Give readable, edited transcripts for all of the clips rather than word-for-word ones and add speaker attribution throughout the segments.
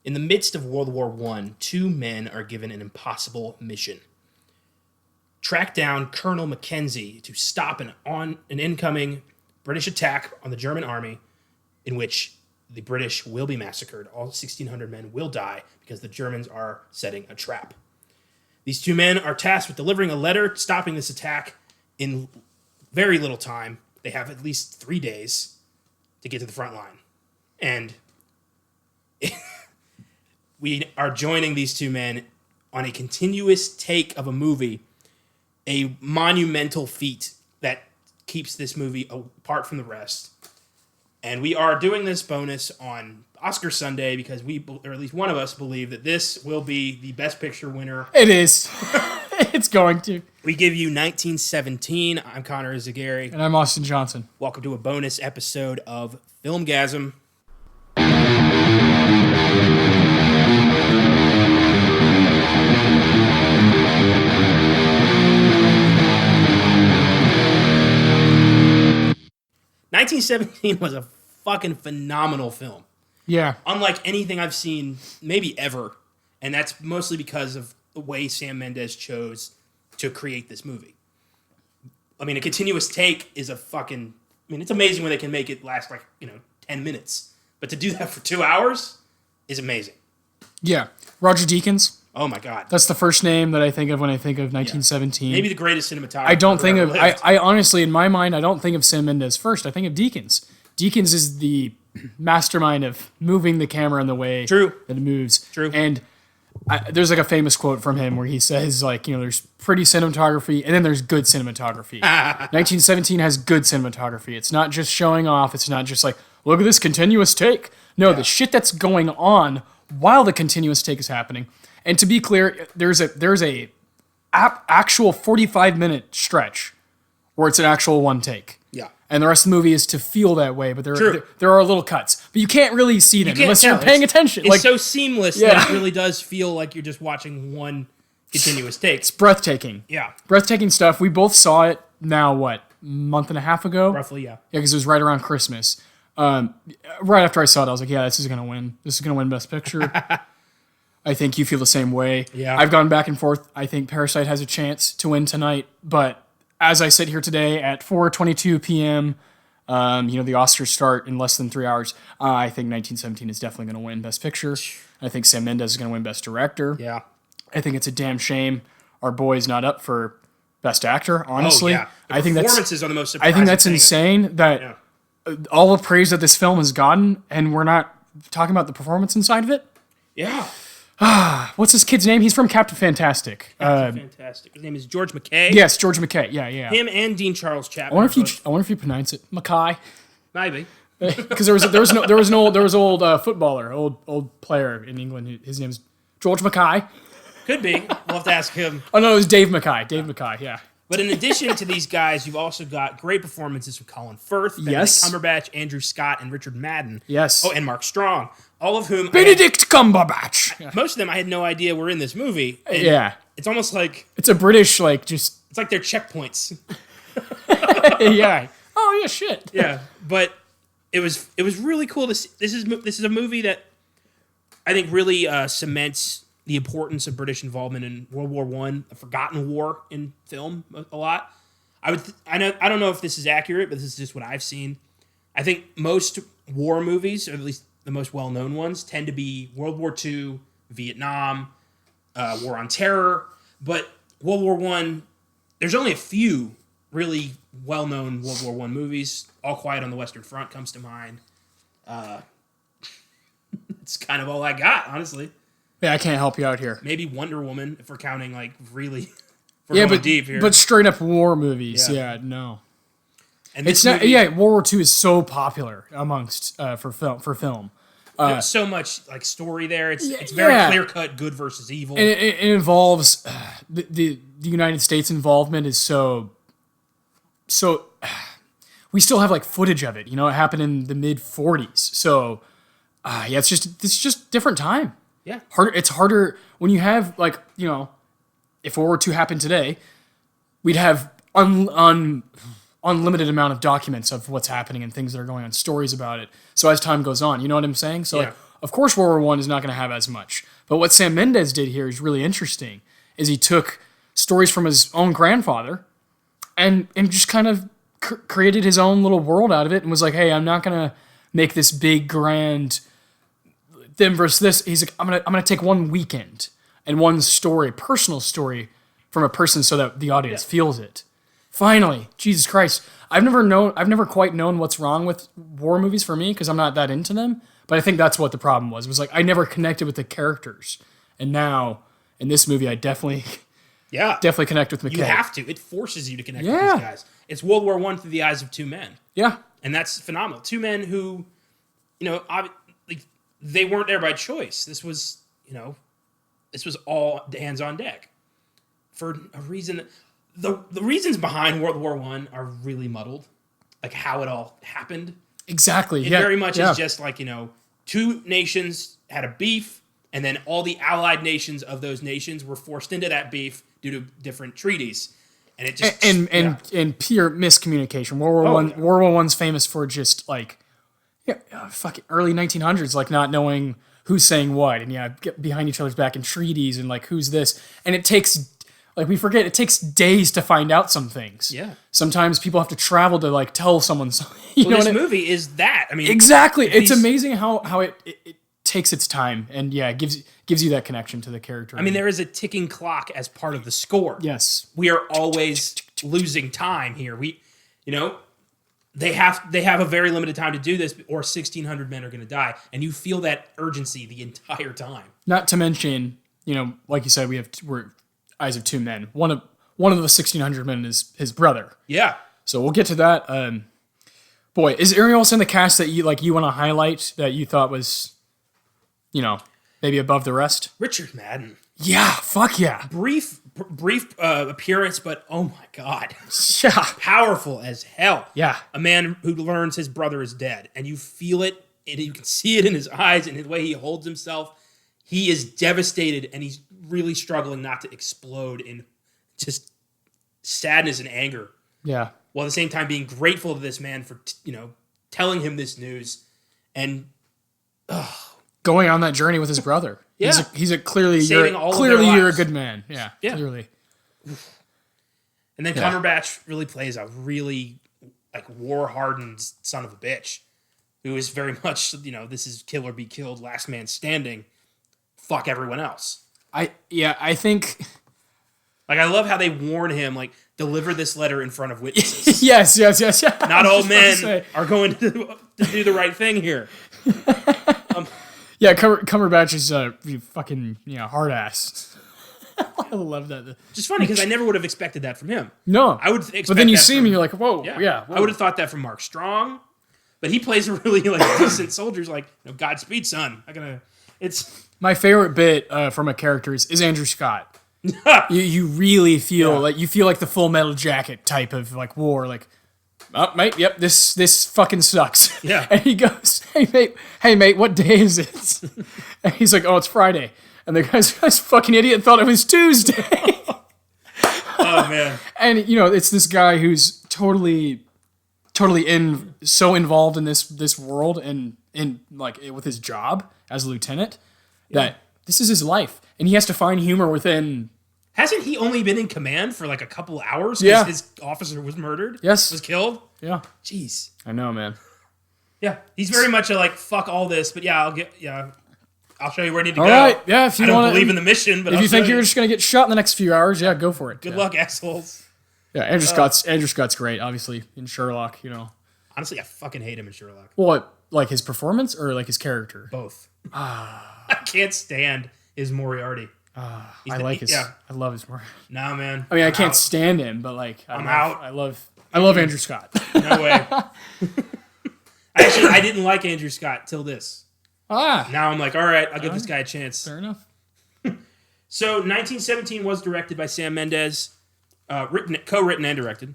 Speaker 1: In the midst of World War I, two men are given an impossible mission. Track down Colonel Mackenzie to stop an incoming British attack on the German army, in which the British will be massacred. All 1,600 men will die because the Germans are setting a trap. These two men are tasked with delivering a letter stopping this attack in very little time. They have at least 3 days to get to the front line. And we are joining these two men on a continuous take of a movie, a monumental feat that keeps this movie apart from the rest. And we are doing this bonus on Oscar Sunday because we, or at least one of us, believe that this will be the Best Picture winner.
Speaker 2: It is. It's going to.
Speaker 1: We give you 1917. I'm Connor Eyzaguirre.
Speaker 2: And I'm Austin Johnson.
Speaker 1: Welcome to a bonus episode of Filmgazm. "1917" was a fucking phenomenal film.
Speaker 2: Yeah.
Speaker 1: Unlike anything I've seen maybe ever. And that's mostly because of the way Sam Mendes chose to create this movie. I mean, a continuous take is a fucking... I mean, it's amazing when they can make it last 10 minutes. But to do that for 2 hours is amazing.
Speaker 2: Yeah. Roger Deakins.
Speaker 1: Oh my God.
Speaker 2: That's the first name that I think of when I think of 1917.
Speaker 1: Yeah. Maybe the greatest cinematographer.
Speaker 2: I don't think of...
Speaker 1: lived.
Speaker 2: I honestly, in my mind, I don't think of Sam Mendes first. I think of Deakins. Deakins is the mastermind of moving the camera in the way
Speaker 1: True.
Speaker 2: that it moves.
Speaker 1: True.
Speaker 2: And there's a famous quote from him where he says, there's pretty cinematography and then there's good cinematography. 1917 has good cinematography. It's not just showing off. It's not just like, look at this continuous take. No, the shit that's going on while the continuous take is happening. And to be clear, there's a actual 45-minute stretch where it's an actual one take.
Speaker 1: Yeah.
Speaker 2: And the rest of the movie is to feel that way, but there are little cuts. But you can't really see them unless you're paying attention.
Speaker 1: It's so seamless that it really does feel like you're just watching one continuous take.
Speaker 2: It's breathtaking.
Speaker 1: Yeah.
Speaker 2: Breathtaking stuff. We both saw it now, a month and a half ago?
Speaker 1: Roughly, yeah.
Speaker 2: Yeah, because it was right around Christmas. Right after I saw it, I was like, yeah, this is going to win. This is going to win Best Picture. I think you feel the same way.
Speaker 1: Yeah.
Speaker 2: I've gone back and forth. I think Parasite has a chance to win tonight, but as I sit here today at 4:22 p.m., the Oscars start in less than 3 hours. I think 1917 is definitely going to win Best Picture. I think Sam Mendes is going to win Best Director.
Speaker 1: Yeah.
Speaker 2: I think it's a damn shame our boy's not up for Best Actor, honestly.
Speaker 1: Oh, yeah.
Speaker 2: I think
Speaker 1: performances are the most surprising
Speaker 2: I think that's
Speaker 1: thing.
Speaker 2: insane that all the praise that this film has gotten, and we're not talking about the performance inside of it.
Speaker 1: Yeah.
Speaker 2: What's this kid's name? He's from Captain Fantastic.
Speaker 1: Fantastic. His name is George McKay.
Speaker 2: Yes, George McKay. Yeah.
Speaker 1: Him and Dean Charles Chapman.
Speaker 2: I wonder if you pronounce it Mackay.
Speaker 1: Maybe.
Speaker 2: Because there was an old footballer, old player in England. His name's George Mackay.
Speaker 1: Could be. We'll have to ask him.
Speaker 2: Oh no, it was Dave Mackay. Dave Mackay. Yeah.
Speaker 1: But in addition to these guys, you've also got great performances from Colin Firth, Benedict Cumberbatch, Andrew Scott, and Richard Madden.
Speaker 2: Yes.
Speaker 1: Oh, and Mark Strong. All of whom...
Speaker 2: Benedict Cumberbatch.
Speaker 1: Most of them I had no idea were in this movie.
Speaker 2: Yeah.
Speaker 1: It's almost like...
Speaker 2: It's a British,
Speaker 1: It's like they're checkpoints.
Speaker 2: Yeah. Oh, yeah, shit.
Speaker 1: Yeah. But it was really cool to see. This is a movie that I think really cements the importance of British involvement in World War I, a forgotten war in film a lot. I don't know if this is accurate, but this is just what I've seen. I think most war movies, or at least the most well-known ones, tend to be World War II, Vietnam, War on Terror. But World War I, there's only a few really well-known World War I movies. All Quiet on the Western Front comes to mind. It's kind of all I got, honestly.
Speaker 2: Yeah, I can't help you out here.
Speaker 1: Maybe Wonder Woman, if we're counting really deep here.
Speaker 2: But straight up war movies, no.
Speaker 1: And
Speaker 2: it's not. Yeah, World War II is so popular amongst for film.
Speaker 1: There's so much story there. It's very clear cut, good versus evil.
Speaker 2: And it involves the United States involvement is so. We still have footage of it. It happened in the mid '40s. So it's just different time.
Speaker 1: Yeah.
Speaker 2: It's harder when you have if World War II happened today, we'd have unlimited amount of documents of what's happening and things that are going on, stories about it. So as time goes on, you know what I'm saying? So Of course, World War One is not going to have as much. But what Sam Mendes did here is really interesting. Is he took stories from his own grandfather and just kind of created his own little world out of it and was like, hey, I'm not going to make this big grand them versus this. He's like, I'm gonna take one weekend and one story, personal story from a person so that the audience feels it. Finally, Jesus Christ. I've never quite known what's wrong with war movies for me because I'm not that into them. But I think that's what the problem was. It was like I never connected with the characters. And now in this movie I definitely connect with McKay.
Speaker 1: You have to. It forces you to connect with these guys. It's World War I through the eyes of two men.
Speaker 2: Yeah.
Speaker 1: And that's phenomenal. Two men who, they weren't there by choice. This was all hands on deck for a reason. The reasons behind World War I are really muddled, like how it all happened.
Speaker 2: Exactly.
Speaker 1: It very much is just like, two nations had a beef, and then all the allied nations of those nations were forced into that beef due to different treaties. And it just
Speaker 2: and pure miscommunication. World War I's famous for just like fucking early 1900s, like not knowing who's saying what, and get behind each other's back in treaties, and like who's this, and it takes we forget it takes days to find out some things.
Speaker 1: Yeah.
Speaker 2: Sometimes people have to travel to like tell someone something.
Speaker 1: This movie is that. I mean,
Speaker 2: exactly. It's amazing how it takes its time and it gives you that connection to the character.
Speaker 1: I mean, there is a ticking clock as part of the score.
Speaker 2: Yes.
Speaker 1: We are always losing time here. They have a very limited time to do this, or 1,600 men are going to die, and you feel that urgency the entire time. Not
Speaker 2: to mention, like you said, we're eyes of two men. One of the 1,600 men is his brother.
Speaker 1: Yeah.
Speaker 2: So we'll get to that. Boy, is there anyone else in the cast that you want to highlight that you thought was, maybe above the rest?
Speaker 1: Richard Madden.
Speaker 2: Yeah, fuck yeah.
Speaker 1: Brief appearance, but oh my God.
Speaker 2: Yeah.
Speaker 1: Powerful as hell.
Speaker 2: Yeah.
Speaker 1: A man who learns his brother is dead, and you feel it, and you can see it in his eyes and the way he holds himself. He is devastated, and he's really struggling not to explode in just sadness and anger.
Speaker 2: Yeah.
Speaker 1: While at the same time being grateful to this man for, telling him this news and
Speaker 2: going on that journey with his brother.
Speaker 1: Yeah.
Speaker 2: He's clearly you're a good man. Yeah. Clearly.
Speaker 1: And then Cumberbatch really plays a really war-hardened son of a bitch who is very much, this is kill or be killed, last man standing. Fuck everyone else.
Speaker 2: I think
Speaker 1: I love how they warn him, deliver this letter in front of witnesses.
Speaker 2: yes.
Speaker 1: Not all men are going to do the right thing here.
Speaker 2: Cumberbatch is a fucking hard ass. I love that.
Speaker 1: Just funny because I never would have expected that from him.
Speaker 2: No,
Speaker 1: I would expect.
Speaker 2: But then you see him, and you're like, whoa, yeah.
Speaker 1: I would have thought that from Mark Strong, but he plays a really decent soldier. He's like, Godspeed, son. It's
Speaker 2: my favorite bit from a character is Andrew Scott. you really feel like the Full Metal Jacket type of war, oh, mate, yep, this fucking sucks.
Speaker 1: Yeah.
Speaker 2: And he goes, hey mate, what day is it? And he's like, oh, it's Friday. And the guy's fucking idiot thought it was Tuesday.
Speaker 1: Oh man.
Speaker 2: And it's this guy who's totally so involved in this world and in with his job as a lieutenant that this is his life, and he has to find humor within.
Speaker 1: Hasn't he only been in command for a couple hours because his officer was murdered?
Speaker 2: Yes.
Speaker 1: Was killed?
Speaker 2: Yeah.
Speaker 1: Jeez.
Speaker 2: I know, man.
Speaker 1: Yeah. He's very much fuck all this, but I'll show you where I need to
Speaker 2: go.
Speaker 1: All
Speaker 2: right. Yeah, if you
Speaker 1: I don't believe in the mission, but
Speaker 2: if you think you're just going to get shot in the next few hours, go for it.
Speaker 1: Good luck, assholes.
Speaker 2: Yeah, Andrew Scott's great, obviously, in Sherlock,
Speaker 1: Honestly, I fucking hate him in Sherlock.
Speaker 2: What? His performance or his character?
Speaker 1: Both. I can't stand his Moriarty.
Speaker 2: I love his Moriarty.
Speaker 1: Nah, man.
Speaker 2: I mean, I can't stand him, but
Speaker 1: I'm out.
Speaker 2: I love Andrew Scott.
Speaker 1: No way. Actually, I didn't like Andrew Scott till this. Now I'm like, all right, I'll give this guy a chance.
Speaker 2: Fair enough.
Speaker 1: So 1917 was directed by Sam Mendes, co-written and directed.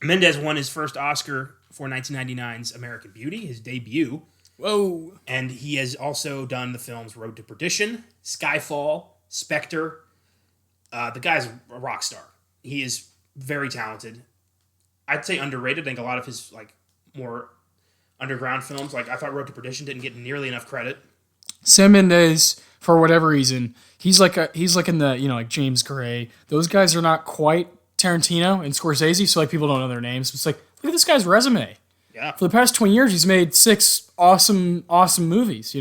Speaker 1: Mendes won his first Oscar for 1999's American Beauty, his debut.
Speaker 2: Whoa.
Speaker 1: And he has also done the films Road to Perdition, Skyfall, Spectre. The guy's a rock star. He is very talented. I'd say underrated. I think a lot of his more underground films, I thought Road to Perdition didn't get nearly enough credit.
Speaker 2: Sam Mendes, for whatever reason, he's like in the, like James Gray. Those guys are not quite Tarantino and Scorsese, so like people don't know their names. It's like, look at this guy's resume.
Speaker 1: Yeah.
Speaker 2: For the past 20 years, he's made 6 awesome movies,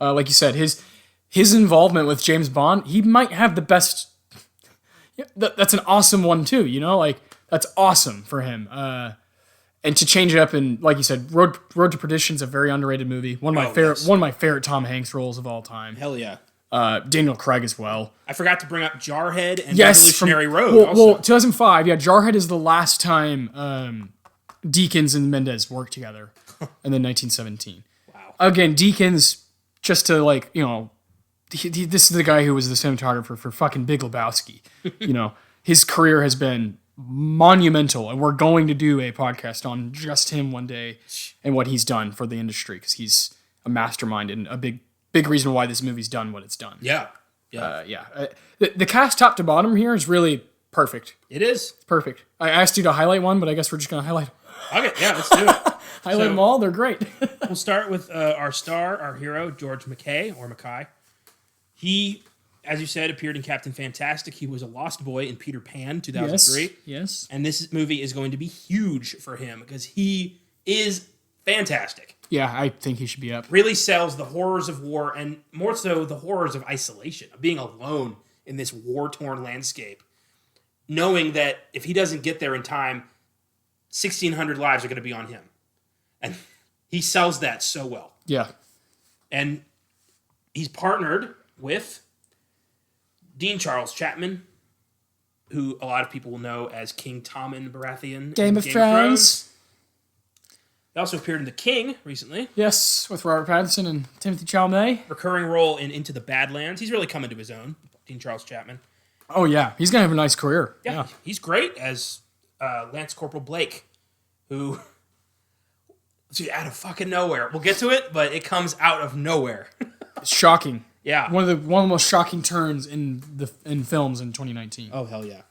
Speaker 2: Like you said, his involvement with James Bond, he might have the best. Yeah, that's an awesome one too, Like, that's awesome for him. And to change it up, and like you said, Road to Perdition is a very underrated movie. One of my favorite Tom Hanks roles of all time.
Speaker 1: Hell yeah.
Speaker 2: Daniel Craig as well.
Speaker 1: I forgot to bring up Jarhead and Revolutionary Road.
Speaker 2: Well, 2005. Yeah, Jarhead is the last time Deakins and Mendes worked together, and then 1917.
Speaker 1: Wow.
Speaker 2: Again, Deakins, just to this is the guy who was the cinematographer for fucking Big Lebowski. His career has been monumental, and we're going to do a podcast on just him one day and what he's done for the industry, because he's a mastermind and a big reason why this movie's done what it's done.
Speaker 1: Yeah.
Speaker 2: The cast top to bottom here is really perfect.
Speaker 1: It is.
Speaker 2: It's perfect. I asked you to highlight one, but I guess we're just going to highlight.
Speaker 1: Okay, yeah, let's do it.
Speaker 2: Highlight them all. They're great.
Speaker 1: We'll start with our hero, George Mackay. He, as you said, appeared in Captain Fantastic. He was a lost boy in Peter Pan, 2003.
Speaker 2: Yes.
Speaker 1: And this movie is going to be huge for him because he is fantastic.
Speaker 2: Yeah, I think he should be up.
Speaker 1: Really sells the horrors of war, and more so the horrors of isolation, of being alone in this war-torn landscape, knowing that if he doesn't get there in time, 1,600 lives are going to be on him. And he sells that so well.
Speaker 2: Yeah.
Speaker 1: And he's partnered with Dean Charles Chapman, who a lot of people will know as King Tommen Baratheon.
Speaker 2: Game of Thrones.
Speaker 1: He also appeared in The King recently.
Speaker 2: Yes, with Robert Pattinson and Timothée Chalamet.
Speaker 1: Recurring role in Into the Badlands. He's really coming to his own, Dean Charles Chapman.
Speaker 2: Oh, yeah. He's going to have a nice career.
Speaker 1: Yeah. He's great as Lance Corporal Blake, who... out of fucking nowhere. We'll get to it, but it comes out of nowhere.
Speaker 2: It's shocking.
Speaker 1: Yeah.
Speaker 2: One of the most shocking turns in films in 2019.
Speaker 1: Oh, hell yeah.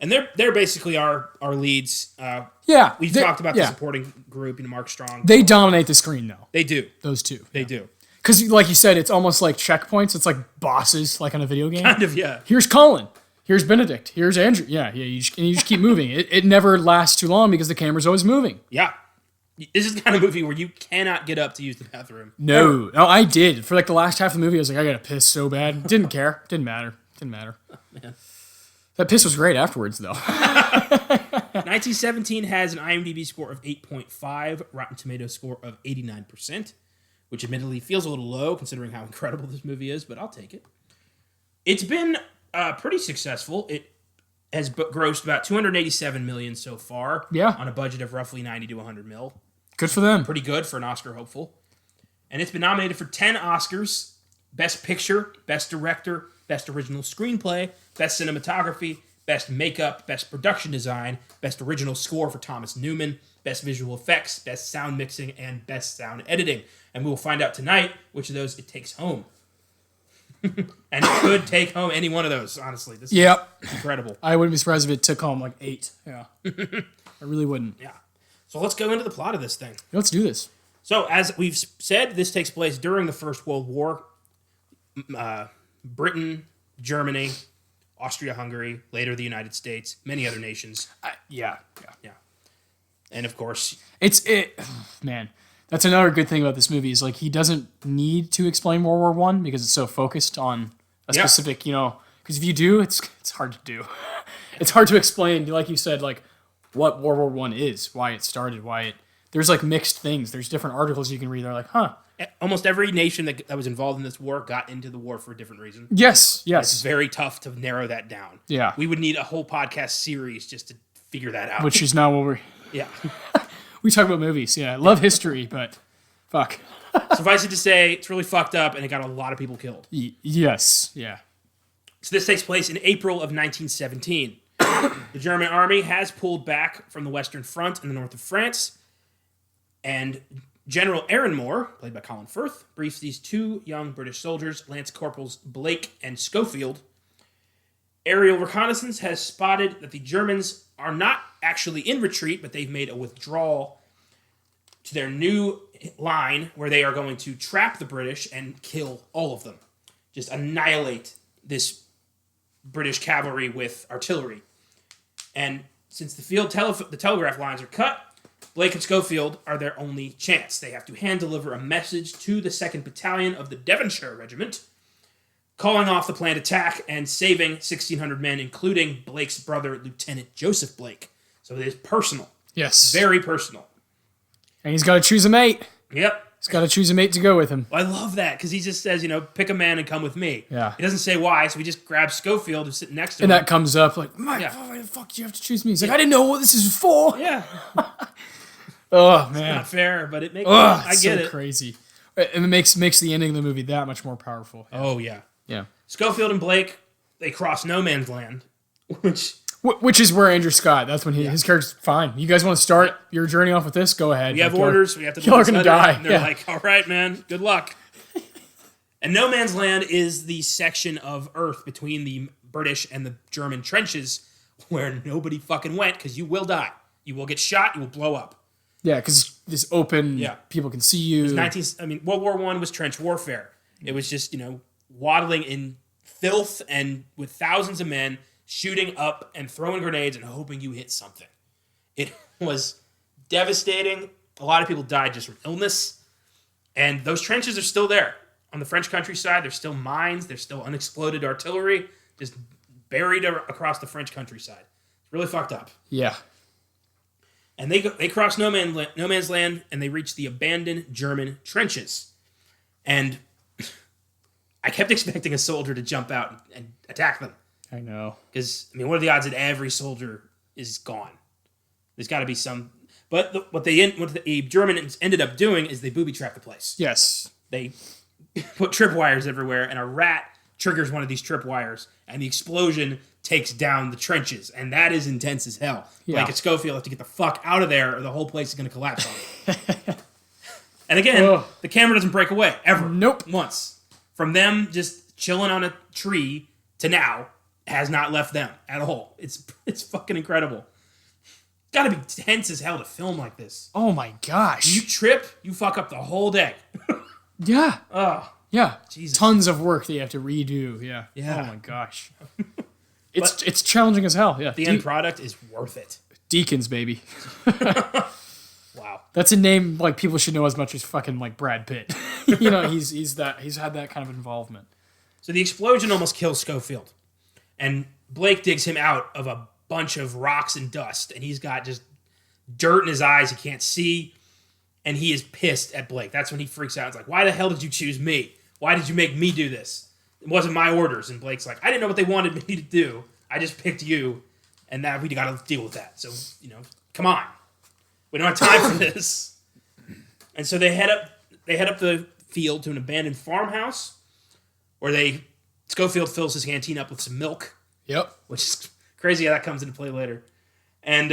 Speaker 1: And they're basically our leads. We've talked about the supporting group, Mark Strong.
Speaker 2: They dominate the screen, though.
Speaker 1: They do.
Speaker 2: Those two.
Speaker 1: They do.
Speaker 2: Because, like you said, it's almost like checkpoints. It's like bosses, like on a video game.
Speaker 1: Kind of, yeah.
Speaker 2: Here's Colin. Here's Benedict. Here's Andrew. Yeah. You just keep moving. It never lasts too long because the camera's always moving.
Speaker 1: Yeah. This is the kind of movie where you cannot get up to use the bathroom.
Speaker 2: No, I did. For like the last half of the movie, I was like, I gotta piss so bad. Didn't care. Didn't matter.
Speaker 1: Man.
Speaker 2: That piss was great afterwards, though.
Speaker 1: 1917 has an IMDb score of 8.5, Rotten Tomatoes score of 89%, which admittedly feels a little low considering how incredible this movie is, but I'll take it. It's been pretty successful. It has grossed about $287 million so far.
Speaker 2: Yeah.
Speaker 1: On a budget of roughly $90 to $100 million.
Speaker 2: Good for them.
Speaker 1: Pretty good for an Oscar hopeful. And it's been nominated for 10 Oscars: Best Picture, Best Director, Best Original Screenplay, Best Cinematography, Best Makeup, Best Production Design, Best Original Score for Thomas Newman, Best Visual Effects, Best Sound Mixing, and Best Sound Editing. And we will find out tonight which of those it takes home. And it could take home any one of those, honestly. This is incredible.
Speaker 2: I wouldn't be surprised if it took home like 8. Yeah. I really wouldn't.
Speaker 1: Yeah. So let's go into the plot of this thing.
Speaker 2: Let's do this.
Speaker 1: So, as we've said, this takes place during the First World War. Britain, Germany, Austria-Hungary, later the United States, many other nations.
Speaker 2: Yeah.
Speaker 1: And of course...
Speaker 2: Man, that's another good thing about this movie is like he doesn't need to explain World War I because it's so focused on a specific, because if you do, it's hard to do. It's hard to explain, like you said, like what World War I is, why it started, there's like mixed things. There's different articles you can read. They're like,
Speaker 1: Almost every nation that was involved in this war got into the war for a different reason.
Speaker 2: Yes.
Speaker 1: It's very tough to narrow that down.
Speaker 2: Yeah.
Speaker 1: We would need a whole podcast series just to figure that out.
Speaker 2: Which is not what we're...
Speaker 1: Yeah.
Speaker 2: We talk about movies. Yeah. I love history, but fuck.
Speaker 1: Suffice it to say, it's really fucked up and it got a lot of people killed.
Speaker 2: Yes. Yeah.
Speaker 1: So this takes place in April of 1917. The German army has pulled back from the Western Front in the north of France, and General Aaron Moore, played by Colin Firth, briefs these two young British soldiers, Lance Corporals Blake and Schofield. Aerial reconnaissance has spotted that the Germans are not actually in retreat, but they've made a withdrawal to their new line where they are going to trap the British and kill all of them. Just annihilate this British cavalry with artillery. And since the telegraph lines are cut, Blake and Schofield are their only chance. They have to hand deliver a message to the 2nd Battalion of the Devonshire Regiment, calling off the planned attack and saving 1,600 men, including Blake's brother, Lieutenant Joseph Blake. So it is personal.
Speaker 2: Yes.
Speaker 1: Very personal.
Speaker 2: And he's got to choose a mate.
Speaker 1: Yep.
Speaker 2: He's got to choose a mate to go with him.
Speaker 1: I love that, because he just says, pick a man and come with me.
Speaker 2: Yeah.
Speaker 1: He doesn't say why, so he just grabs Schofield, who's sitting next to him.
Speaker 2: And that comes up like, why the fuck do you have to choose me? He's like, I didn't know what this is for.
Speaker 1: Yeah.
Speaker 2: Oh, man.
Speaker 1: Not fair, but it makes I get it.
Speaker 2: Crazy. And it makes the ending of the movie that much more powerful. Yeah.
Speaker 1: Oh, yeah.
Speaker 2: Yeah.
Speaker 1: Schofield and Blake, they cross no man's land,
Speaker 2: which is where Andrew Scott, that's when his character's fine. You guys want to start your journey off with this? Go ahead.
Speaker 1: We have orders. We have to.
Speaker 2: Y'all are gonna die.
Speaker 1: And they're like, all right, man. Good luck. And no man's land is the section of earth between the British and the German trenches where nobody fucking went, because you will die. You will get shot. You will blow up.
Speaker 2: Yeah, because this open.
Speaker 1: Yeah.
Speaker 2: People can see you.
Speaker 1: World War I was trench warfare. It was just waddling in filth and with thousands of men shooting up and throwing grenades and hoping you hit something. It was devastating. A lot of people died just from illness. And those trenches are still there. On the French countryside, there's still mines. There's still unexploded artillery just buried across the French countryside. It's really fucked up.
Speaker 2: Yeah.
Speaker 1: And they cross no man's land, and they reach the abandoned German trenches. And I kept expecting a soldier to jump out and attack them.
Speaker 2: I know.
Speaker 1: Because, what are the odds that every soldier is gone? There's got to be some. But what the Germans ended up doing is they booby-trapped the place.
Speaker 2: Yes.
Speaker 1: They put tripwires everywhere, and a rat triggers one of these tripwires, and the explosion takes down the trenches. And that is intense as hell.
Speaker 2: Yeah.
Speaker 1: Like at Schofield, have to get the fuck out of there, or the whole place is going to collapse on it. And again, the camera doesn't break away, ever.
Speaker 2: Nope.
Speaker 1: Once. From them just chilling on a tree to now, has not left them at all. It's fucking incredible. Gotta be tense as hell to film like this.
Speaker 2: Oh my gosh.
Speaker 1: You trip, you fuck up the whole day.
Speaker 2: Yeah.
Speaker 1: Oh.
Speaker 2: Yeah.
Speaker 1: Jesus.
Speaker 2: Tons of work that you have to redo. Yeah.
Speaker 1: Yeah.
Speaker 2: Oh my gosh. It's challenging as hell. Yeah.
Speaker 1: The end product is worth it.
Speaker 2: Deacons, baby.
Speaker 1: Wow.
Speaker 2: That's a name like people should know as much as fucking like Brad Pitt. He's had that kind of involvement.
Speaker 1: So the explosion almost kills Schofield. And Blake digs him out of a bunch of rocks and dust, and he's got just dirt in his eyes he can't see, and he is pissed at Blake. That's when he freaks out. It's like, why the hell did you choose me? Why did you make me do this? It wasn't my orders. And Blake's like, I didn't know what they wanted me to do. I just picked you, and now we got to deal with that. So, come on. We don't have time for this. And so they head up the field to an abandoned farmhouse where Schofield fills his canteen up with some milk.
Speaker 2: Yep.
Speaker 1: Which is crazy how that comes into play later. And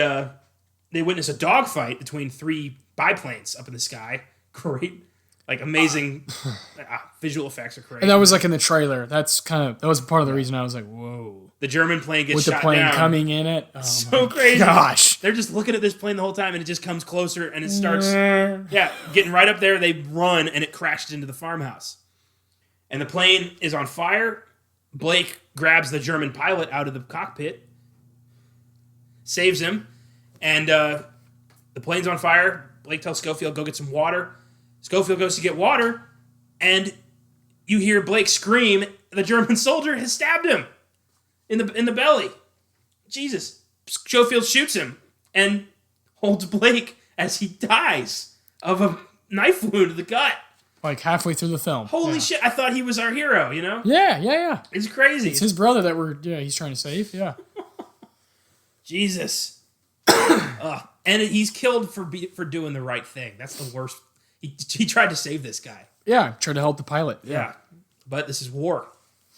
Speaker 1: they witness a dogfight between 3 biplanes up in the sky. Great. Amazing visual effects are crazy.
Speaker 2: And that was in the trailer. That was part of the reason I was like, whoa.
Speaker 1: The German plane gets
Speaker 2: with
Speaker 1: shot
Speaker 2: the plane
Speaker 1: down.
Speaker 2: coming in it. Oh
Speaker 1: so crazy.
Speaker 2: Gosh.
Speaker 1: They're just looking at this plane the whole time, and it just comes closer, and it starts getting right up there. They run, and it crashes into the farmhouse. And the plane is on fire. Blake grabs the German pilot out of the cockpit, saves him, and the plane's on fire. Blake tells Schofield, go get some water. Schofield goes to get water, and you hear Blake scream, the German soldier has stabbed him in the belly. Jesus. Schofield shoots him and holds Blake as he dies of a knife wound to the gut.
Speaker 2: Halfway through the film.
Speaker 1: Holy shit, I thought he was our hero,
Speaker 2: Yeah.
Speaker 1: It's crazy.
Speaker 2: It's his brother that he's trying to save, yeah.
Speaker 1: Jesus. And he's killed for doing the right thing. That's the worst. He tried to save this guy.
Speaker 2: Yeah, tried to help the pilot.
Speaker 1: Yeah. But this is war.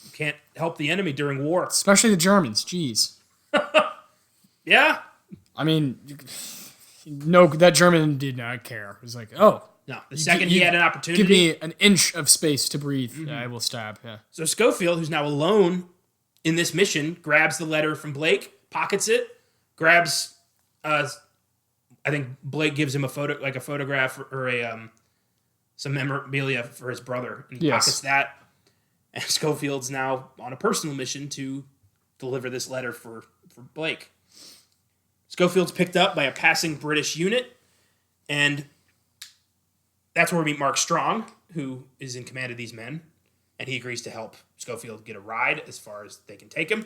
Speaker 1: You can't help the enemy during war.
Speaker 2: Especially the Germans, jeez.
Speaker 1: Yeah.
Speaker 2: I mean, no, that German did not care. It was like, oh.
Speaker 1: No, the second he had an opportunity.
Speaker 2: Give me an inch of space to breathe. Mm-hmm. I will stab. Yeah.
Speaker 1: So Schofield, who's now alone in this mission, grabs the letter from Blake, pockets it, grabs. I think Blake gives him a photograph or some memorabilia for his brother, and
Speaker 2: Yes.
Speaker 1: pockets that. And Schofield's now on a personal mission to deliver this letter for Blake. Schofield's picked up by a passing British unit, and that's where we meet Mark Strong, who is in command of these men, and he agrees to help Schofield get a ride as far as they can take him.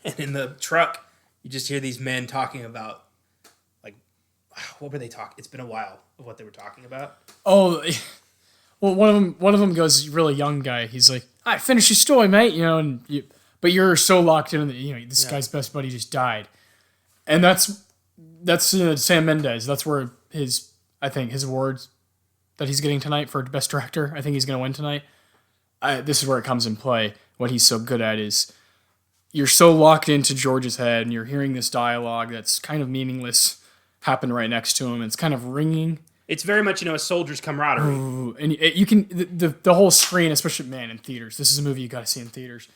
Speaker 1: And in the truck, you just hear these men talking about, like, what were they talking? It's been a while of what they were talking about.
Speaker 2: Oh, well, one of them goes, really young guy. He's like, "I finished your story, mate," but you're so locked in that this guy's best buddy just died, and that's Sam Mendes. That's where his awards that he's getting tonight for best director. I think he's going to win tonight. This is where it comes in play. What he's so good at is you're so locked into George's head, and you're hearing this dialogue that's kind of meaningless happen right next to him. It's kind of ringing.
Speaker 1: It's very much, a soldier's camaraderie.
Speaker 2: Ooh, and you can the whole screen, especially in theaters. This is a movie you got to see in theaters.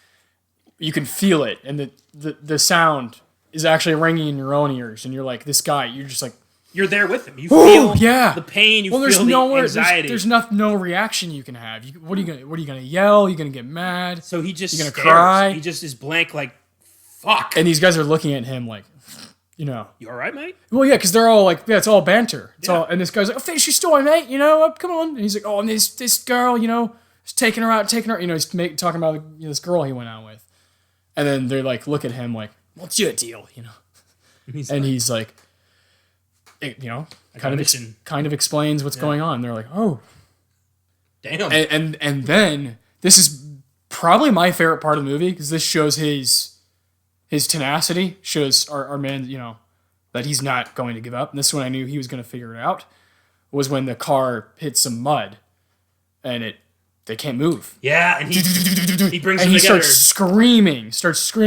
Speaker 2: You can feel it, and the sound is actually ringing in your own ears, and you're like, this guy. You're just like,
Speaker 1: you're there with him. You feel
Speaker 2: yeah.
Speaker 1: the pain. You
Speaker 2: there's
Speaker 1: feel the anxiety.
Speaker 2: There's no reaction you can have. What are you gonna yell? Are you gonna get mad?
Speaker 1: So he just
Speaker 2: gonna
Speaker 1: stares.
Speaker 2: cry.
Speaker 1: He just is blank, like, fuck.
Speaker 2: And these guys are looking at him like,
Speaker 1: You all right, mate?
Speaker 2: Well, yeah, because they're all like, yeah, it's all banter. And this guy's like, "Oh, finish your story, mate. Come on." And he's like, "Oh, and this girl, is taking her out. He's talking about this girl he went out with." And then they're like, look at him like, "What's your deal?" And he's like, kind of explains what's going on. They're like, "Oh,
Speaker 1: damn."
Speaker 2: And then this is probably my favorite part of the movie because this shows his tenacity, shows our man, that he's not going to give up. And this is when I knew he was going to figure it out, was when the car hits some mud and they can't move.
Speaker 1: Yeah, and he brings
Speaker 2: and
Speaker 1: them
Speaker 2: he
Speaker 1: together.
Speaker 2: starts screaming,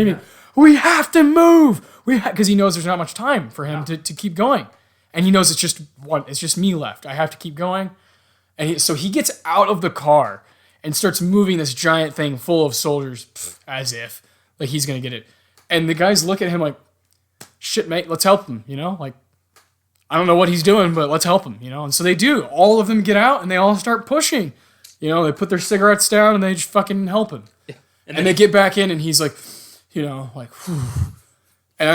Speaker 2: yeah. "We have to move!" Because he knows there's not much time for him to keep going. And he knows it's just me left. I have to keep going. And so he gets out of the car and starts moving this giant thing full of soldiers as if like he's going to get it. And the guys look at him like, "Shit, mate, let's help him." Like, I don't know what he's doing, but let's help him, And so they do. All of them get out and they all start pushing. They put their cigarettes down and they just fucking help him. Yeah. And they get back in and he's like, like, whew. And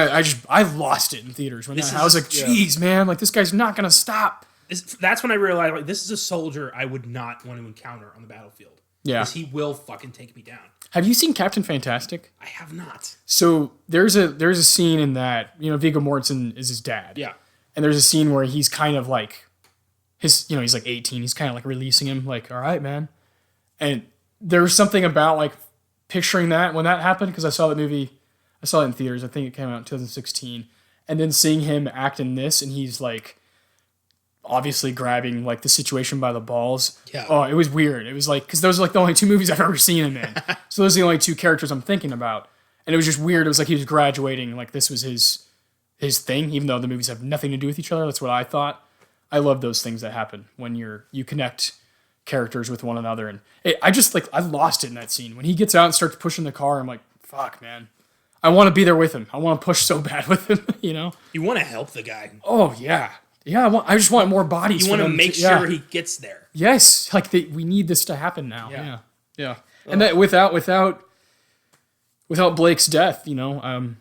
Speaker 2: I lost it in theaters when I was like, "Geez, man, like this guy's not gonna stop."
Speaker 1: That's when I realized, like, this is a soldier I would not want to encounter on the battlefield.
Speaker 2: Yeah,
Speaker 1: because he will fucking take me down.
Speaker 2: Have you seen Captain Fantastic?
Speaker 1: I have not.
Speaker 2: So there's a scene in that Viggo Mortensen is his dad.
Speaker 1: Yeah,
Speaker 2: and there's a scene where he's kind of like he's like 18. He's kind of like releasing him, like, "All right, man." And there's something about like picturing that when that happened because I saw the movie. I saw it in theaters. I think it came out in 2016. And then seeing him act in this, and he's like obviously grabbing like the situation by the balls.
Speaker 1: Yeah.
Speaker 2: Oh, it was weird. It was like, because those are like the only two movies I've ever seen him in. So those are the only two characters I'm thinking about. And it was just weird. It was like he was graduating. Like this was his thing, even though the movies have nothing to do with each other. That's what I thought. I love those things that happen when you connect characters with one another. And I lost it in that scene. When he gets out and starts pushing the car, I'm like, fuck, man. I want to be there with him. I want to push so bad with him,
Speaker 1: You want to help the guy.
Speaker 2: Oh, yeah. Yeah, I just want more bodies.
Speaker 1: You want to make sure he gets there.
Speaker 2: Yes, like we need this to happen now. Yeah. And that without Blake's death, maybe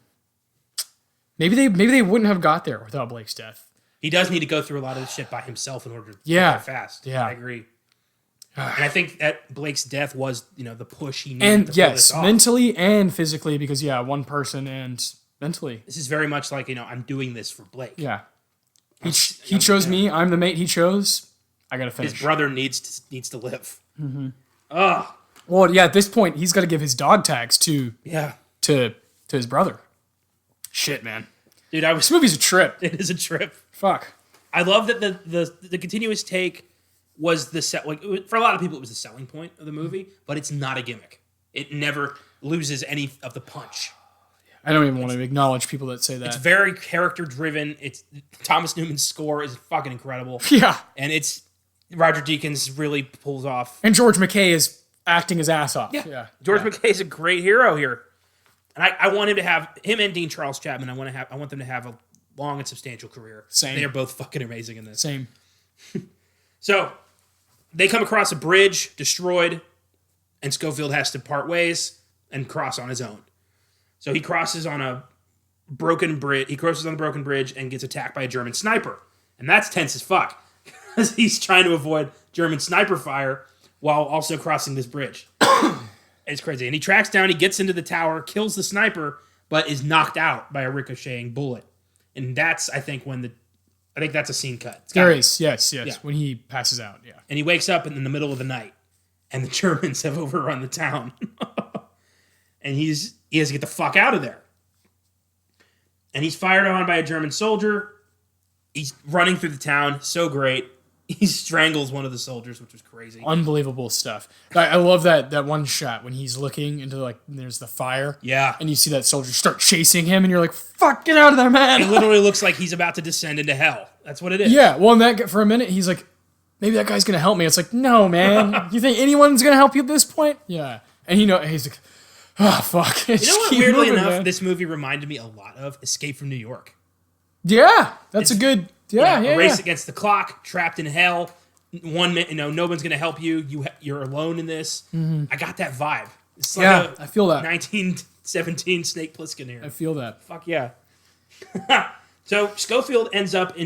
Speaker 2: they wouldn't have got there without Blake's death.
Speaker 1: He does need to go through a lot of this shit by himself in order to get there fast.
Speaker 2: Yeah,
Speaker 1: I agree. And I think that Blake's death was, the push he needed.
Speaker 2: And
Speaker 1: to pull this off.
Speaker 2: mentally and physically, because one person and mentally.
Speaker 1: This is very much like, I'm doing this for Blake.
Speaker 2: Yeah. He chose me. I'm the mate he chose. I gotta finish.
Speaker 1: His brother needs to live.
Speaker 2: Mm-hmm.
Speaker 1: Ugh.
Speaker 2: Well, yeah. At this point, he's got to give his dog tags to his brother. Shit, man.
Speaker 1: Dude,
Speaker 2: this movie's a trip.
Speaker 1: It is a trip.
Speaker 2: Fuck.
Speaker 1: I love that the continuous take was for a lot of people it was the selling point of the movie, but it's not a gimmick. It never loses any of the punch.
Speaker 2: I don't even want to acknowledge people that say that.
Speaker 1: It's very character driven. It's Thomas Newman's score is fucking incredible.
Speaker 2: Yeah.
Speaker 1: And it's Roger Deakins really pulls off.
Speaker 2: And George McKay is acting his ass off. Yeah.
Speaker 1: George McKay is a great hero here. And I want him to have him and Dean Charles Chapman. I want them to have a long and substantial career.
Speaker 2: Same.
Speaker 1: They are both fucking amazing in this.
Speaker 2: Same.
Speaker 1: So they come across a bridge destroyed, and Schofield has to part ways and cross on his own. So he crosses on a broken bridge. He crosses on the broken bridge and gets attacked by a German sniper, and that's tense as fuck because he's trying to avoid German sniper fire while also crossing this bridge. It's crazy, and he tracks down. He gets into the tower, kills the sniper, but is knocked out by a ricocheting bullet, and that's I think that's a scene cut.
Speaker 2: There is, yes, yeah. When he passes out, yeah.
Speaker 1: And he wakes up in the middle of the night, and the Germans have overrun the town, and he has to get the fuck out of there. And he's fired on by a German soldier. He's running through the town, so great. He strangles one of the soldiers, which was crazy.
Speaker 2: Unbelievable stuff. I love that one shot when he's looking into there's the fire.
Speaker 1: Yeah.
Speaker 2: And you see that soldier start chasing him, and you're like, "Fuck, get out of there, man!"
Speaker 1: It literally looks like he's about to descend into hell. That's what it is.
Speaker 2: Yeah. Well, for a minute, he's like, "Maybe that guy's gonna help me." It's like, no, man. You think anyone's gonna help you at this point? Yeah. And he's like, "Oh, fuck."
Speaker 1: You know what? Weirdly enough, this movie reminded me a lot of Escape from New York.
Speaker 2: Yeah, that's a good. Yeah,
Speaker 1: a race against the clock, trapped in hell. No one's gonna help you. You're alone in this. Mm-hmm. I got that vibe. It's like
Speaker 2: I feel that
Speaker 1: 1917 Snake Plissken here.
Speaker 2: I feel that.
Speaker 1: Fuck yeah. So Schofield ends up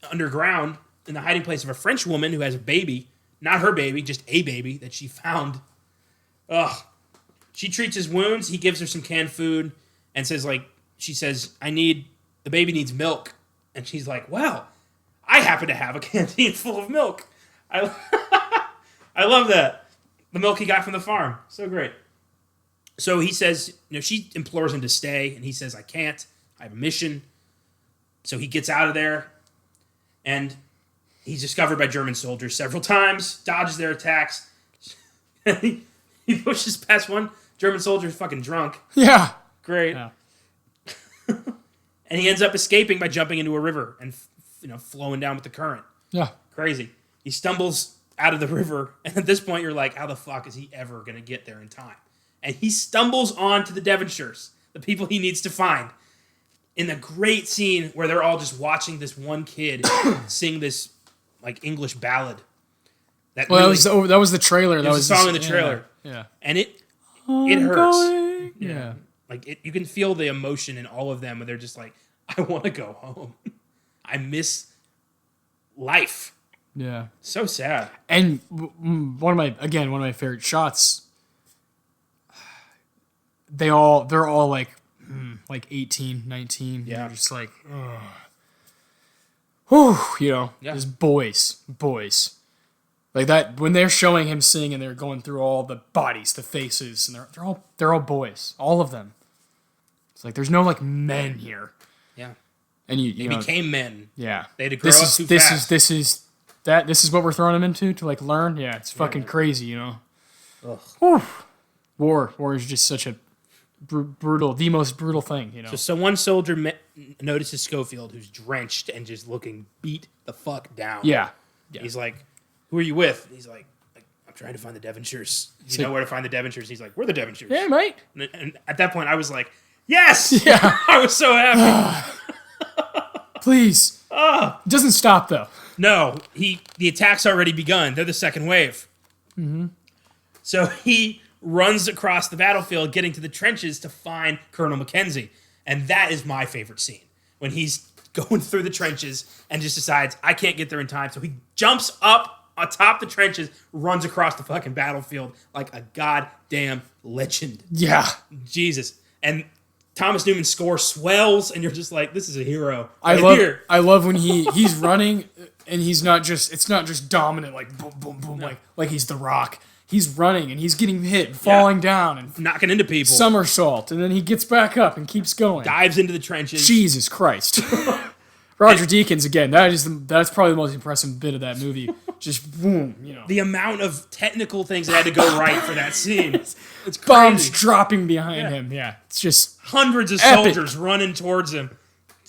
Speaker 1: underground in the hiding place of a French woman who has a baby, not her baby, just a baby that she found. Ugh. She treats his wounds. He gives her some canned food and says the baby needs milk. And she's like, well, I happen to have a canteen full of milk. I love that. The milk he got from the farm. So great. So he says, she implores him to stay, and he says, I can't. I have a mission. So he gets out of there, and he's discovered by German soldiers several times, dodges their attacks. He pushes past one German soldier who's fucking drunk.
Speaker 2: Yeah.
Speaker 1: Great. Yeah. And he ends up escaping by jumping into a river and flowing down with the current.
Speaker 2: Yeah.
Speaker 1: Crazy. He stumbles out of the river, and at this point you're like, how the fuck is he ever going to get there in time? And he stumbles onto the Devonshires, the people he needs to find, in the great scene where they're all just watching this one kid sing this English ballad.
Speaker 2: That was the trailer. That was
Speaker 1: the song in the trailer.
Speaker 2: Yeah.
Speaker 1: And it hurts.
Speaker 2: Yeah.
Speaker 1: You can feel the emotion in all of them, and they're just like, I want to go home. I miss life.
Speaker 2: Yeah.
Speaker 1: So sad.
Speaker 2: And one of my favorite shots. They're all like 18, 19.
Speaker 1: Yeah.
Speaker 2: They're just like, whew, just boys. Like that when they're showing him sing and they're going through all the bodies, the faces, and they're all boys, all of them. It's like there's no men here.
Speaker 1: Yeah.
Speaker 2: And
Speaker 1: they became men.
Speaker 2: Yeah.
Speaker 1: They had to grow up too fast.
Speaker 2: This is what we're throwing them into to learn. Yeah, it's fucking crazy, Ugh. War is just such a brutal, the most brutal thing,
Speaker 1: So one soldier notices Schofield, who's drenched and just looking beat the fuck down.
Speaker 2: Yeah.
Speaker 1: He's like, who are you with? He's like, I'm trying to find the Devonshires. You know where to find the Devonshires? He's like, we're the Devonshires.
Speaker 2: Yeah, mate.
Speaker 1: And at that point, I was like, yes!
Speaker 2: Yeah.
Speaker 1: I was so happy.
Speaker 2: Please. It doesn't stop, though.
Speaker 1: No. The attack's already begun. They're the second wave.
Speaker 2: Mm-hmm.
Speaker 1: So he runs across the battlefield, getting to the trenches to find Colonel Mackenzie. And that is my favorite scene. When he's going through the trenches and just decides, I can't get there in time. So he jumps up atop the trenches, runs across the fucking battlefield like a goddamn legend.
Speaker 2: Yeah.
Speaker 1: Jesus. And Thomas Newman's score swells, and you're just like, this is a hero.
Speaker 2: I love when he's running, and it's not just dominant, boom, boom, boom, no. like he's The Rock. He's running, and he's getting hit, falling down, and
Speaker 1: knocking into people.
Speaker 2: Somersault, and then he gets back up and keeps going.
Speaker 1: Dives into the trenches.
Speaker 2: Jesus Christ. Roger Deakins, again, that's probably the most impressive bit of that movie. Just boom,
Speaker 1: The amount of technical things that had to go right for that scene. It's crazy.
Speaker 2: Bombs dropping behind him. Yeah, it's just
Speaker 1: hundreds of
Speaker 2: epic.
Speaker 1: Soldiers running towards him.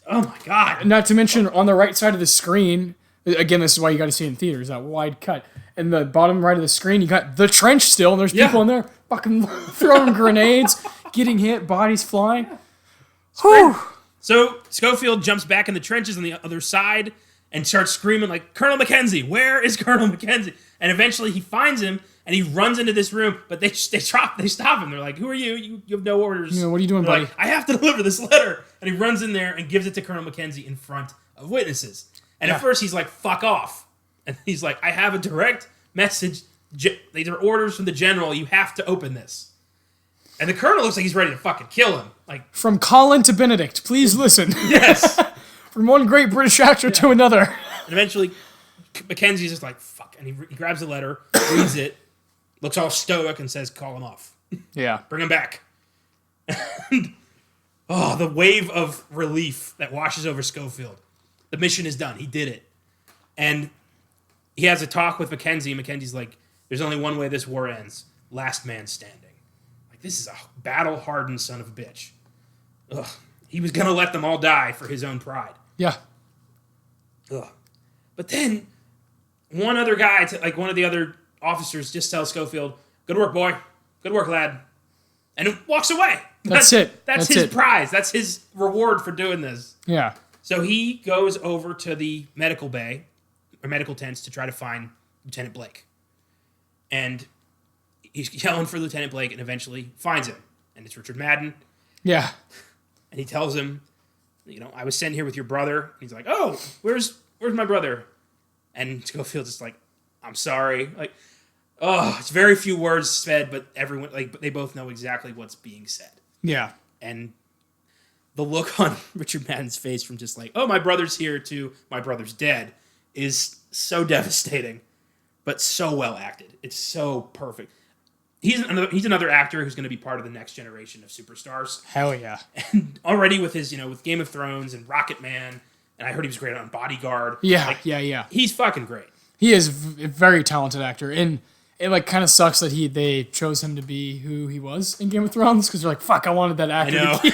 Speaker 1: Oh my God.
Speaker 2: Not to mention, on the right side of the screen, again, this is why you got to see it in theaters, that wide cut. In the bottom right of the screen, you got the trench still, and there's people in there fucking throwing grenades, getting hit, bodies flying. Whew.
Speaker 1: So Schofield jumps back in the trenches on the other side, and starts screaming like, Colonel Mackenzie, where is Colonel Mackenzie? And eventually he finds him and he runs into this room, but they stop him. They're like, who are you? You have no orders.
Speaker 2: Yeah, what are you doing, buddy?
Speaker 1: Like, I have to deliver this letter. And he runs in there and gives it to Colonel Mackenzie in front of witnesses. And at first he's like, fuck off. And he's like, I have a direct message. These are orders from the general. You have to open this. And the colonel looks like he's ready to fucking kill him. Like,
Speaker 2: from Colin to Benedict, please listen.
Speaker 1: Yes.
Speaker 2: From one great British actor to another.
Speaker 1: And eventually, Mackenzie's just like, fuck. And he grabs the letter, reads it, looks all stoic, and says, call him off.
Speaker 2: Yeah.
Speaker 1: Bring him back. And, the wave of relief that washes over Schofield. The mission is done. He did it. And he has a talk with Mackenzie. Mackenzie's like, there's only one way this war ends. Last man standing. Like, this is a battle-hardened son of a bitch. Ugh. He was going to let them all die for his own pride.
Speaker 2: Yeah.
Speaker 1: Ugh. But then, one other guy, one of the other officers, just tells Schofield, good work, boy. Good work, lad. And walks away.
Speaker 2: That's it.
Speaker 1: That's his prize. That's his reward for doing this.
Speaker 2: Yeah.
Speaker 1: So he goes over to the medical bay, or medical tents, to try to find Lieutenant Blake. And he's yelling for Lieutenant Blake and eventually finds him. And it's Richard Madden.
Speaker 2: Yeah.
Speaker 1: And he tells him, I was sent here with your brother. And he's like, oh, where's my brother? And Schofield's just like, I'm sorry. Like, it's very few words said, but everyone, they both know exactly what's being said.
Speaker 2: Yeah.
Speaker 1: And the look on Richard Madden's face from just like, oh, my brother's here to my brother's dead is so devastating, but so well acted. It's so perfect. He's another actor who's going to be part of the next generation of superstars.
Speaker 2: Hell yeah.
Speaker 1: And already with his, with Game of Thrones and Rocket Man, and I heard he was great on Bodyguard.
Speaker 2: Yeah, yeah.
Speaker 1: He's fucking great.
Speaker 2: He is a very talented actor, and it kind of sucks that they chose him to be who he was in Game of Thrones, because they're like, fuck, I wanted that actor to be.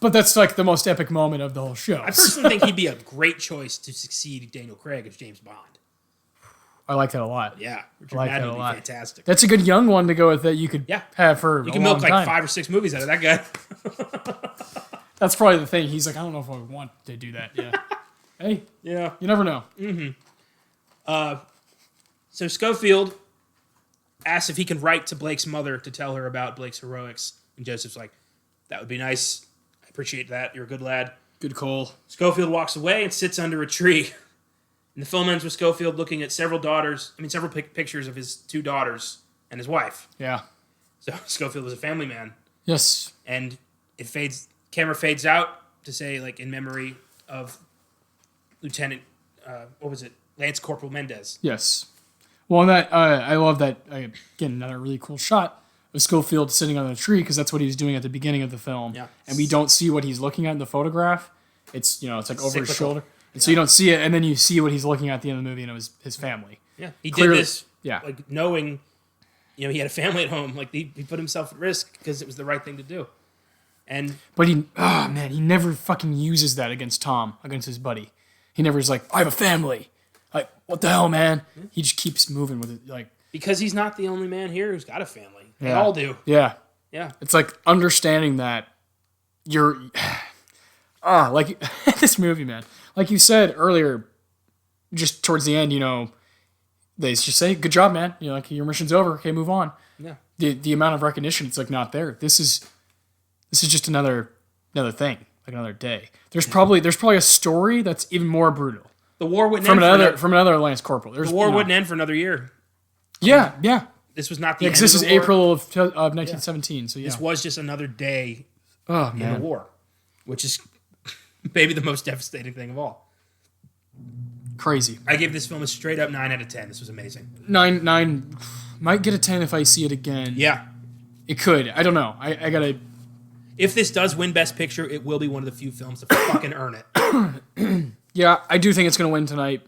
Speaker 2: But that's the most epic moment of the whole show.
Speaker 1: I personally think he'd be a great choice to succeed Daniel Craig as James Bond.
Speaker 2: I like that a lot.
Speaker 1: Yeah,
Speaker 2: Richard Madden would be
Speaker 1: fantastic.
Speaker 2: That's a good young one to go with that you could have for
Speaker 1: you can milk 5 or 6 movies out of that guy.
Speaker 2: That's probably the thing. He's like, I don't know if I want to do that. Yeah. Hey.
Speaker 1: Yeah.
Speaker 2: You never know.
Speaker 1: Mm-hmm. So Schofield asks if he can write to Blake's mother to tell her about Blake's heroics, and Joseph's like, that would be nice. I appreciate that. You're a good lad.
Speaker 2: Good call.
Speaker 1: Schofield walks away and sits under a tree. And the film ends with Schofield looking at several pictures of his 2 daughters and his wife.
Speaker 2: Yeah.
Speaker 1: So Schofield was a family man.
Speaker 2: Yes.
Speaker 1: And camera fades out to say, in memory of Lieutenant, Lance Corporal Mendez.
Speaker 2: Yes. Well, that I love that, again, another really cool shot of Schofield sitting on a tree, because that's what he was doing at the beginning of the film.
Speaker 1: Yeah.
Speaker 2: And we don't see what he's looking at in the photograph. It's, it's like over his shoulder. And so you don't see it, and then you see what he's looking at the end of the movie, and it was his family.
Speaker 1: Yeah, he
Speaker 2: Clearly,
Speaker 1: did this,
Speaker 2: yeah.
Speaker 1: Knowing, he had a family at home. He put himself at risk because it was the right thing to do.
Speaker 2: But he never fucking uses that against Tom, against his buddy. He never is like, I have a family. Like, what the hell, man? Yeah. He just keeps moving with it,
Speaker 1: because he's not the only man here who's got a family. They all do.
Speaker 2: Yeah.
Speaker 1: Yeah.
Speaker 2: It's understanding that you're, this movie, man. Like you said earlier, just towards the end, they just say, good job, man. Your mission's over. Okay, move on.
Speaker 1: Yeah.
Speaker 2: The amount of recognition, it's not there. This is just another thing, another day. There's probably a story that's even more brutal.
Speaker 1: The war wouldn't
Speaker 2: end from another Lance Corporal.
Speaker 1: The war wouldn't end for another year.
Speaker 2: Yeah, yeah.
Speaker 1: This was not the end
Speaker 2: because this
Speaker 1: of
Speaker 2: is
Speaker 1: the war.
Speaker 2: April of 1917. So yeah,
Speaker 1: this was just another day
Speaker 2: in
Speaker 1: the war, which is maybe the most devastating thing of all.
Speaker 2: Crazy.
Speaker 1: I gave this film a straight up 9 out of 10. This was amazing.
Speaker 2: 9 might get a 10 if I see it again.
Speaker 1: Yeah,
Speaker 2: it could. I don't know. I gotta.
Speaker 1: If this does win Best Picture, it will be one of the few films to fucking earn it.
Speaker 2: Yeah, I do think it's gonna win tonight.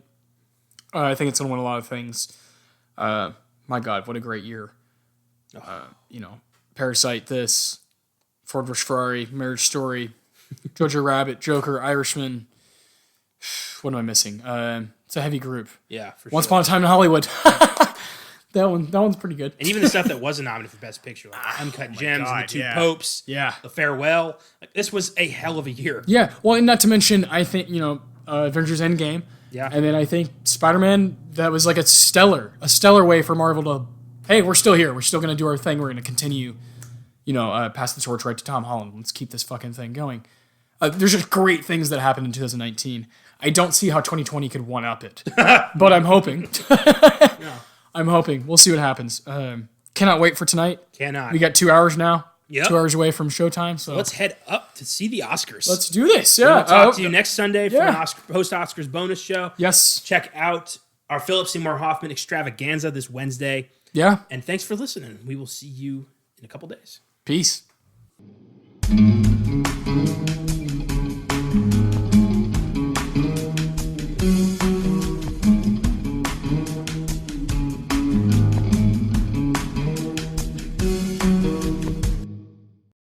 Speaker 2: I think it's gonna win a lot of things. My God, what a great year. Parasite, this, Ford vs. Ferrari, Marriage Story, Jojo Rabbit, Joker, Irishman. What am I missing? It's a heavy group.
Speaker 1: Yeah, for
Speaker 2: Once
Speaker 1: sure.
Speaker 2: Upon a Time in Hollywood. That one's pretty good.
Speaker 1: And even the stuff that wasn't nominated for Best Picture, like Uncut Gems,
Speaker 2: God,
Speaker 1: and The Two
Speaker 2: yeah.
Speaker 1: Popes,
Speaker 2: Yeah.
Speaker 1: The Farewell. This was a hell of a year.
Speaker 2: Yeah, well, and not to mention, I think, Avengers Endgame
Speaker 1: Yeah.
Speaker 2: And then I think Spider-Man, that was like a stellar way for Marvel to, hey, we're still here. We're still going to do our thing. We're going to continue, pass the torch right to Tom Holland. Let's keep this fucking thing going. There's just great things that happened in 2019. I don't see how 2020 could one-up it. But I'm hoping.
Speaker 1: Yeah.
Speaker 2: I'm hoping. We'll see what happens. Cannot wait for tonight.
Speaker 1: Cannot.
Speaker 2: We got 2 hours now.
Speaker 1: Yep.
Speaker 2: 2 hours away from showtime. So
Speaker 1: let's head up to see the Oscars.
Speaker 2: let's do this. Yeah.
Speaker 1: We'll talk to you next Sunday for
Speaker 2: yeah.
Speaker 1: an post-Oscars bonus show.
Speaker 2: Yes.
Speaker 1: Check out our Philip Seymour Hoffman extravaganza this Wednesday.
Speaker 2: Yeah.
Speaker 1: And thanks for listening. We will see you in a couple days.
Speaker 2: Peace.